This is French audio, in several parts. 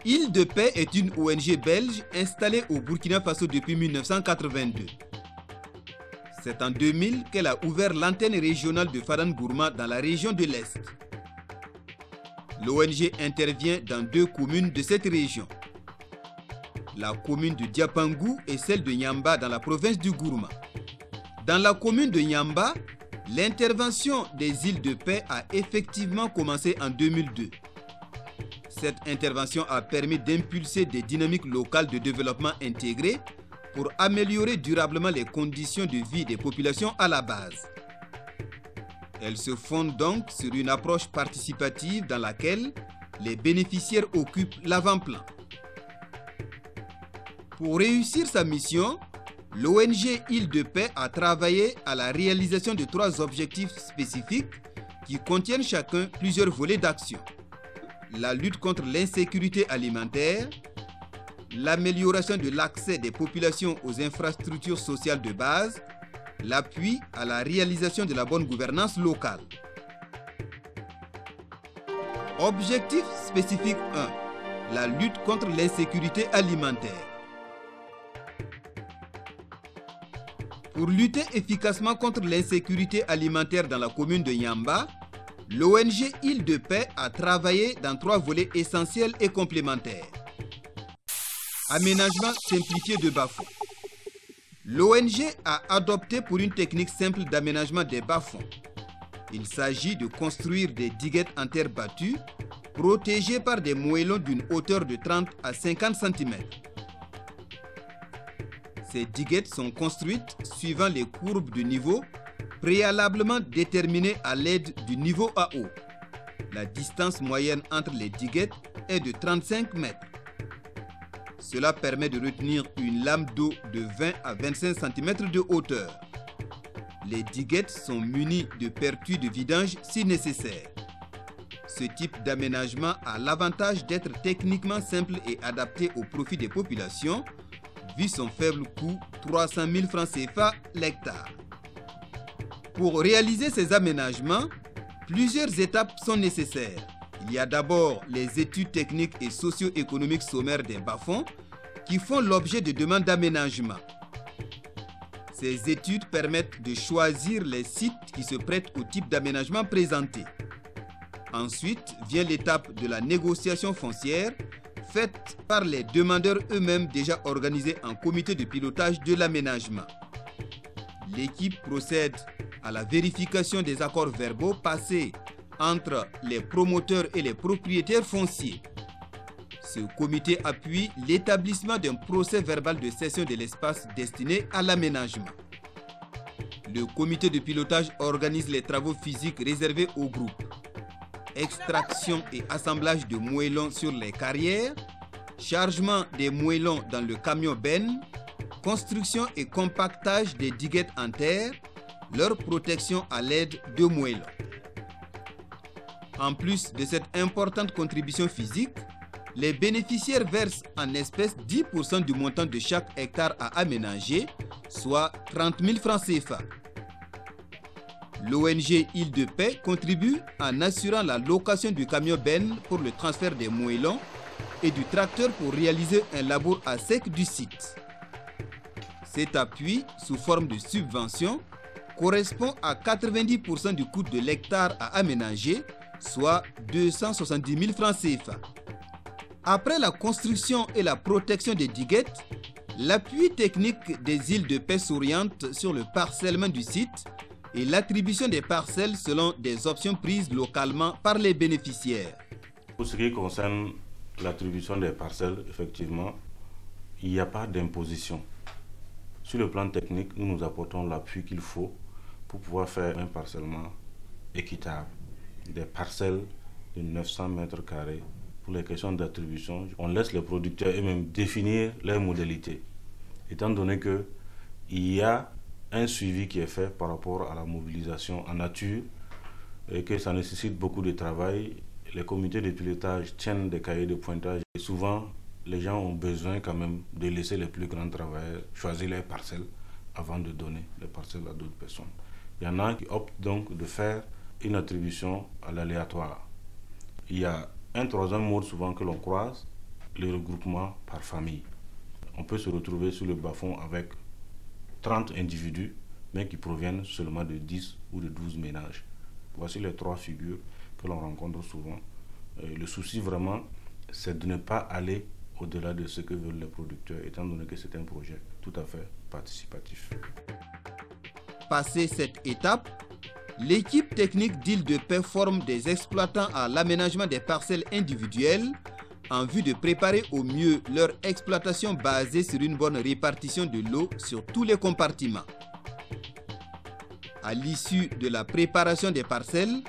Île de Paix est une ONG belge installée au Burkina Faso depuis 1982. C'est en 2000 qu'elle a ouvert l'antenne régionale de Faran Gourma dans la région de l'Est. L'ONG intervient dans 2 communes de cette région. La commune de Diapangou et celle de Nyamba dans la province du Gourma. Dans la commune de Nyamba, l'intervention des îles de paix a effectivement commencé en 2002. Cette intervention a permis d'impulser des dynamiques locales de développement intégrées pour améliorer durablement les conditions de vie des populations à la base. Elle se fonde donc sur une approche participative dans laquelle les bénéficiaires occupent l'avant-plan. Pour réussir sa mission, l'ONG Île de Paix a travaillé à la réalisation de 3 objectifs spécifiques qui contiennent chacun plusieurs volets d'action. La lutte contre l'insécurité alimentaire, l'amélioration de l'accès des populations aux infrastructures sociales de base, l'appui à la réalisation de la bonne gouvernance locale. Objectif spécifique 1. La lutte contre l'insécurité alimentaire. Pour lutter efficacement contre l'insécurité alimentaire dans la commune de Nyamba, l'ONG Île de Paix a travaillé dans 3 volets essentiels et complémentaires. Aménagement simplifié de bas-fonds. L'ONG a adopté pour une technique simple d'aménagement des bas-fonds. Il s'agit de construire des diguettes en terre battue, protégées par des moellons d'une hauteur de 30 à 50 cm. Ces diguettes sont construites suivant les courbes de niveau préalablement déterminées à l'aide du niveau à eau. La distance moyenne entre les diguettes est de 35 mètres. Cela permet de retenir une lame d'eau de 20 à 25 cm de hauteur. Les diguettes sont munies de pertuis de vidange si nécessaire. Ce type d'aménagement a l'avantage d'être techniquement simple et adapté au profit des populations, vu son faible coût, 300 000 francs CFA l'hectare. Pour réaliser ces aménagements, plusieurs étapes sont nécessaires. Il y a d'abord les études techniques et socio-économiques sommaires des bas-fonds qui font l'objet de demandes d'aménagement. Ces études permettent de choisir les sites qui se prêtent au type d'aménagement présenté. Ensuite vient l'étape de la négociation foncière, faite par les demandeurs eux-mêmes déjà organisés en comité de pilotage de l'aménagement. L'équipe procède à la vérification des accords verbaux passés entre les promoteurs et les propriétaires fonciers. Ce comité appuie l'établissement d'un procès verbal de cession de l'espace destiné à l'aménagement. Le comité de pilotage organise les travaux physiques réservés au groupe. Extraction et assemblage de moellons sur les carrières, chargement des moellons dans le camion benne, construction et compactage des diguettes en terre, leur protection à l'aide de moellons. En plus de cette importante contribution physique, les bénéficiaires versent en espèces 10% du montant de chaque hectare à aménager, soit 30 000 francs CFA. L'ONG Île de Paix contribue en assurant la location du camion benne pour le transfert des moellons et du tracteur pour réaliser un labour à sec du site. Cet appui, sous forme de subvention, correspond à 90% du coût de l'hectare à aménager, soit 270 000 francs CFA. Après la construction et la protection des diguettes, l'appui technique des îles de paix s'oriente sur le parcellement du site et l'attribution des parcelles selon des options prises localement par les bénéficiaires. Pour ce qui concerne l'attribution des parcelles, effectivement, il n'y a pas d'imposition. Sur le plan technique, nous apportons l'appui qu'il faut pour pouvoir faire un parcellement équitable. Des parcelles de 900 mètres carrés. Pour les questions d'attribution, on laisse les producteurs eux-mêmes définir leurs modalités. Étant donné qu'il y a un suivi qui est fait par rapport à la mobilisation en nature et que ça nécessite beaucoup de travail, les comités de pilotage tiennent des cahiers de pointage. Et souvent, les gens ont besoin quand même de laisser les plus grands travailleurs choisir leurs parcelles avant de donner les parcelles à d'autres personnes. Il y en a qui optent donc de faire une attribution à l'aléatoire. Il y a un troisième mode souvent que l'on croise, le regroupement par famille. On peut se retrouver sur le bas-fond avec 30 individus, mais qui proviennent seulement de 10 ou de 12 ménages. Voici les 3 figures que l'on rencontre souvent. Le souci vraiment, c'est de ne pas aller au-delà de ce que veulent les producteurs, étant donné que c'est un projet tout à fait participatif. Passé cette étape, l'équipe technique d'Île de Paix forme des exploitants à l'aménagement des parcelles individuelles en vue de préparer au mieux leur exploitation basée sur une bonne répartition de l'eau sur tous les compartiments. À l'issue de la préparation des parcelles,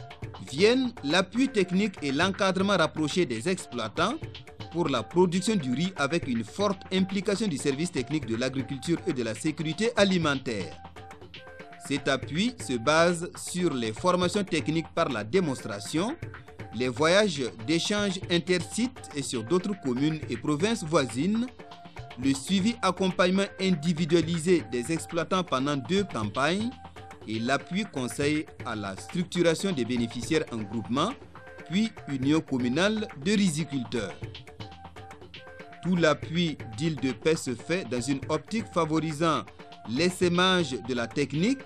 viennent l'appui technique et l'encadrement rapproché des exploitants pour la production du riz avec une forte implication du service technique de l'agriculture et de la sécurité alimentaire. Cet appui se base sur les formations techniques par la démonstration, les voyages d'échange intersites et sur d'autres communes et provinces voisines, le suivi accompagnement individualisé des exploitants pendant 2 campagnes et l'appui conseil à la structuration des bénéficiaires en groupement, puis union communale de riziculteurs. Tout l'appui d'Île de Paix se fait dans une optique favorisant l'essaimage de la technique,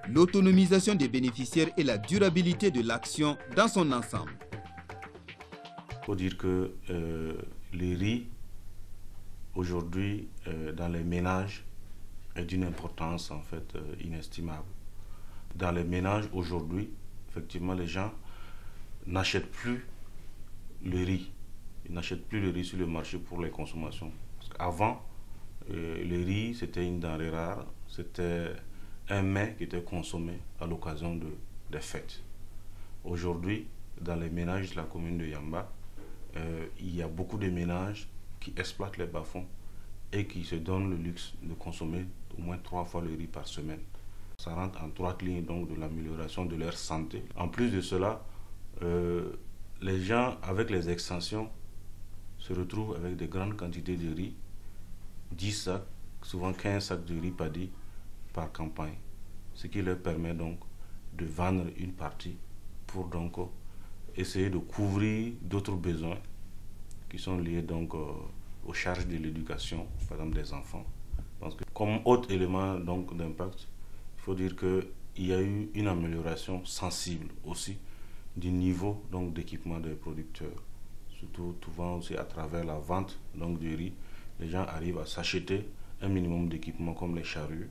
l'autonomisation des bénéficiaires et la durabilité de l'action dans son ensemble. Il faut dire que le riz, aujourd'hui, dans les ménages, est d'une importance en fait inestimable. Dans les ménages, aujourd'hui, effectivement, les gens n'achètent plus le riz. Ils n'achètent plus le riz sur le marché pour les consommations. Parce qu'avant, le riz, c'était une denrée rare, c'était un mets qui était consommé à l'occasion des fêtes. Aujourd'hui, dans les ménages de la commune de Yamba, il y a beaucoup de ménages qui exploitent les bas-fonds et qui se donnent le luxe de consommer au moins 3 fois le riz par semaine. Ça rentre en 3 lignes donc de l'amélioration de leur santé. En plus de cela, les gens avec les extensions se retrouvent avec de grandes quantités de riz, 10 sacs, souvent 15 sacs de riz paddy par campagne, ce qui leur permet donc de vendre une partie pour donc essayer de couvrir d'autres besoins qui sont liés donc aux charges de l'éducation, par exemple des enfants. Parce que comme autre élément donc d'impact, il faut dire qu'il y a eu une amélioration sensible aussi du niveau donc d'équipement des producteurs. Surtout souvent aussi à travers la vente donc du riz, les gens arrivent à s'acheter un minimum d'équipements comme les charrues,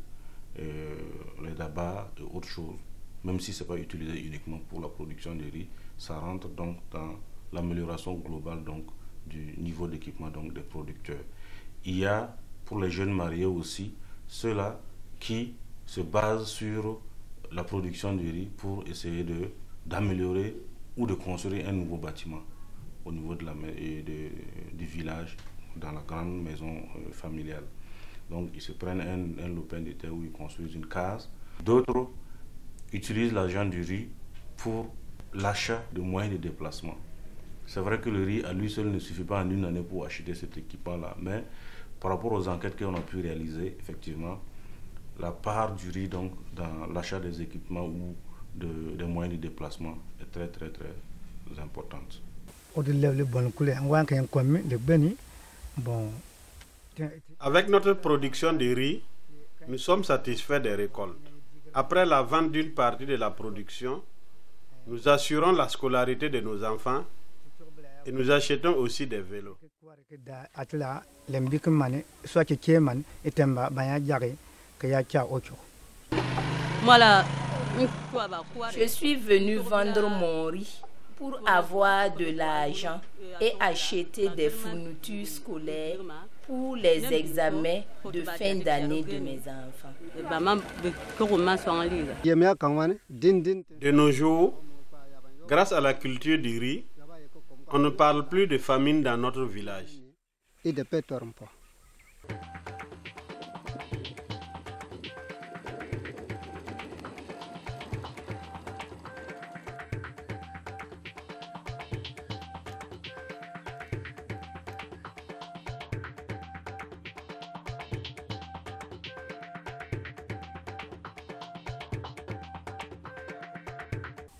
les dabas et autres choses. Même si ce n'est pas utilisé uniquement pour la production de riz, ça rentre donc dans l'amélioration globale donc du niveau d'équipement donc des producteurs. Il y a pour les jeunes mariés aussi ceux-là qui se basent sur la production de riz pour essayer d'améliorer ou de construire un nouveau bâtiment au niveau du village, dans la grande maison familiale. Donc ils se prennent un lopin de terre où ils construisent une case. D'autres utilisent l'argent du riz pour l'achat de moyens de déplacement. C'est vrai que le riz à lui seul ne suffit pas en une année pour acheter cet équipement-là, mais par rapport aux enquêtes qu'on a pu réaliser, effectivement, la part du riz donc, dans l'achat des équipements ou des moyens de déplacement est très très très importante. Avec notre production de riz, nous sommes satisfaits des récoltes. Après la vente d'une partie de la production, nous assurons la scolarité de nos enfants et nous achetons aussi des vélos. Je suis venu vendre mon riz pour avoir de l'argent et acheter des fournitures scolaires pour les examens de fin d'année de mes enfants. De nos jours, grâce à la culture du riz, on ne parle plus de famine dans notre village.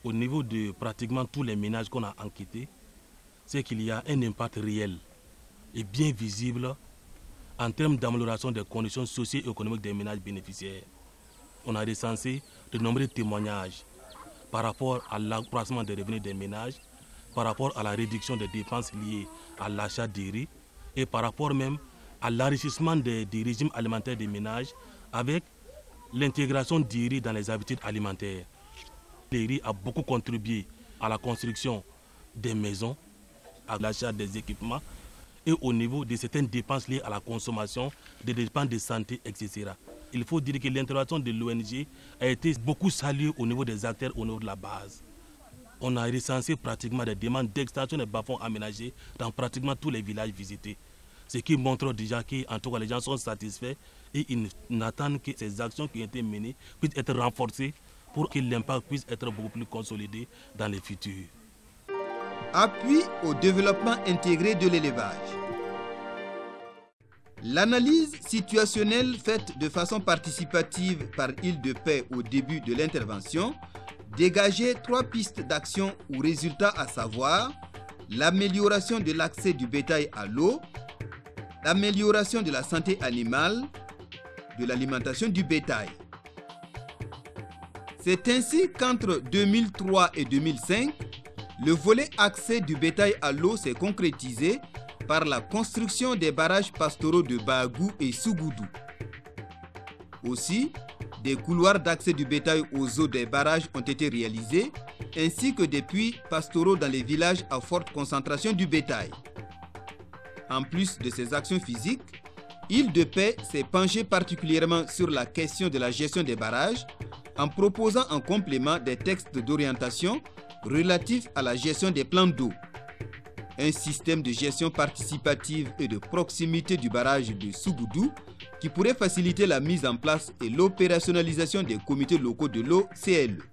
Au niveau de pratiquement tous les ménages qu'on a enquêtés, c'est qu'il y a un impact réel est bien visible en termes d'amélioration des conditions socio-économiques des ménages bénéficiaires. On a recensé de nombreux témoignages par rapport à l'accroissement des revenus des ménages, par rapport à la réduction des dépenses liées à l'achat des riz et par rapport même à l'enrichissement des régimes alimentaires des ménages avec l'intégration du riz dans les habitudes alimentaires. Le riz a beaucoup contribué à la construction des maisons, à l'achat des équipements et au niveau de certaines dépenses liées à la consommation, des dépenses de santé, etc. Il faut dire que l'intervention de l'ONG a été beaucoup saluée au niveau des acteurs, au niveau de la base. On a recensé pratiquement des demandes d'extension des bas-fonds aménagés dans pratiquement tous les villages visités. Ce qui montre déjà que en tout cas, les gens sont satisfaits et ils n'attendent que ces actions qui ont été menées puissent être renforcées pour que l'impact puisse être beaucoup plus consolidé dans les futurs. Appui au développement intégré de l'élevage. L'analyse situationnelle faite de façon participative par Île de Paix au début de l'intervention dégageait 3 pistes d'action ou résultats, à savoir l'amélioration de l'accès du bétail à l'eau, l'amélioration de la santé animale, de l'alimentation du bétail. C'est ainsi qu'entre 2003 et 2005, le volet accès du bétail à l'eau s'est concrétisé par la construction des barrages pastoraux de Bagou et Sougoudou. Aussi, des couloirs d'accès du bétail aux eaux des barrages ont été réalisés, ainsi que des puits pastoraux dans les villages à forte concentration du bétail. En plus de ces actions physiques, Île de Paix s'est penchée particulièrement sur la question de la gestion des barrages en proposant en complément des textes d'orientation relatifs à la gestion des plans d'eau. Un système de gestion participative et de proximité du barrage de Sougoudou qui pourrait faciliter la mise en place et l'opérationnalisation des comités locaux de l'eau CLE.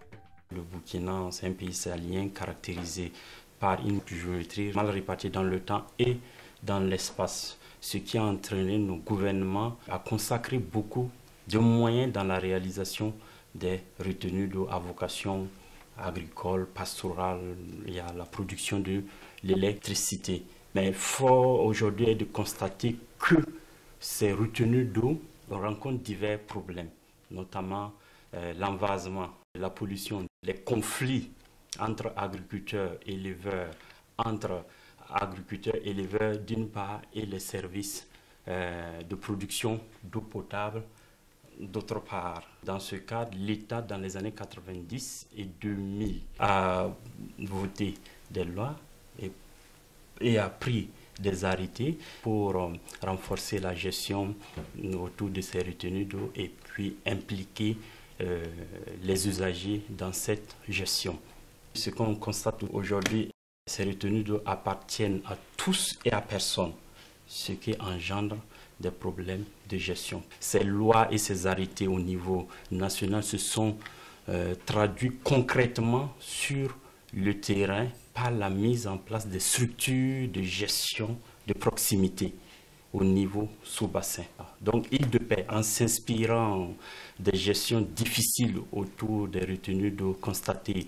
Le Burkina, c'est un pays sahélien caractérisé par une géométrie mal répartie dans le temps et dans l'espace, ce qui a entraîné nos gouvernements à consacrer beaucoup de moyens dans la réalisation des retenues d'eau à vocation agricole, pastorale, il y a la production de l'électricité. Mais fort aujourd'hui est de constater que ces retenues d'eau rencontrent divers problèmes, notamment l'envasement, la pollution, les conflits entre agriculteurs et éleveurs, entre agriculteurs et éleveurs d'une part et les services de production d'eau potable d'autre part. Dans ce cadre, l'État, dans les années 90 et 2000, a voté des lois et a pris des arrêtés pour renforcer la gestion autour de ces retenues d'eau et puis impliquer les usagers dans cette gestion. Ce qu'on constate aujourd'hui, ces retenues d'eau appartiennent à tous et à personne, ce qui engendre des problèmes de gestion. Ces lois et ces arrêtés au niveau national se sont traduits concrètement sur le terrain par la mise en place des structures de gestion de proximité au niveau sous-bassin. Donc, Île de Paix, en s'inspirant des gestions difficiles autour des retenues d'eau constatées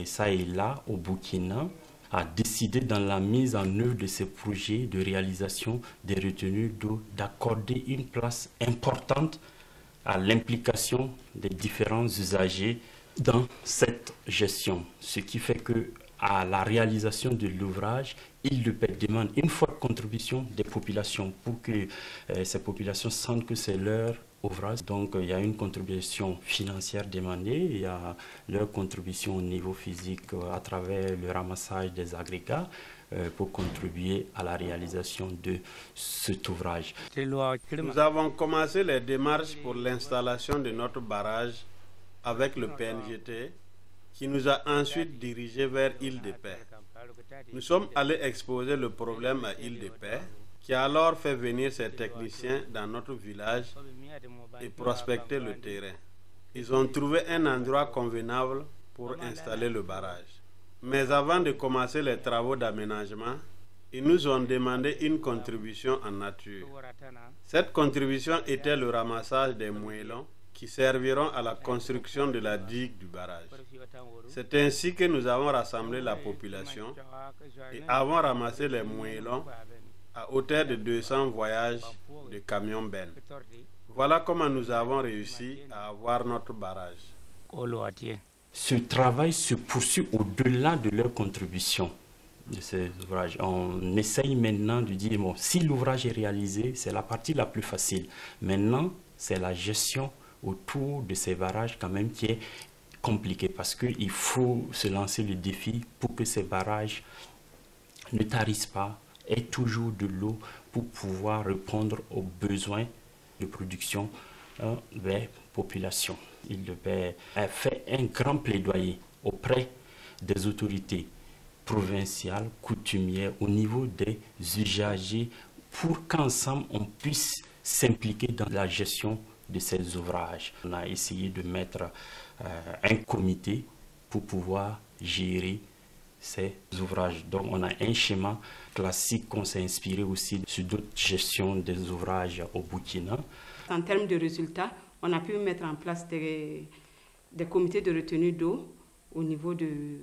ça et là au Burkina, a décidé dans la mise en œuvre de ces projets de réalisation des retenues d'eau d'accorder une place importante à l'implication des différents usagers dans cette gestion. Ce qui fait que à la réalisation de l'ouvrage, Île de Paix demande une forte contribution des populations pour que ces populations sentent que c'est leur ouvrage. Donc il y a une contribution financière demandée, il y a leur contribution au niveau physique à travers le ramassage des agrégats pour contribuer à la réalisation de cet ouvrage. Nous avons commencé les démarches pour l'installation de notre barrage avec le PNGT qui nous a ensuite dirigés vers Île de Paix. Nous sommes allés exposer le problème à Île de Paix, qui a alors fait venir ses techniciens dans notre village et prospecter le terrain. Ils ont trouvé un endroit convenable pour installer le barrage. Mais avant de commencer les travaux d'aménagement, ils nous ont demandé une contribution en nature. Cette contribution était le ramassage des moellons qui serviront à la construction de la digue du barrage. C'est ainsi que nous avons rassemblé la population et avons ramassé les moellons à hauteur de 200 voyages de camions bennes. Voilà comment nous avons réussi à avoir notre barrage. Ce travail se poursuit au-delà de leur contribution de ces ouvrages. On essaye maintenant de dire, bon, si l'ouvrage est réalisé, c'est la partie la plus facile. Maintenant, c'est la gestion autour de ces barrages quand même qui est compliquée, parce qu'il faut se lancer le défi pour que ces barrages ne tarissent pas, aient toujours de l'eau pour pouvoir répondre aux besoins de production des populations. Il a fait un grand plaidoyer auprès des autorités provinciales, coutumières, au niveau des usagers, pour qu'ensemble on puisse s'impliquer dans la gestion de ces ouvrages. On a essayé de mettre un comité pour pouvoir gérer ces ouvrages. Donc on a un schéma classique qu'on s'est inspiré aussi sur d'autres gestions des ouvrages au Burkina. En termes de résultats, on a pu mettre en place des comités de retenue d'eau au niveau de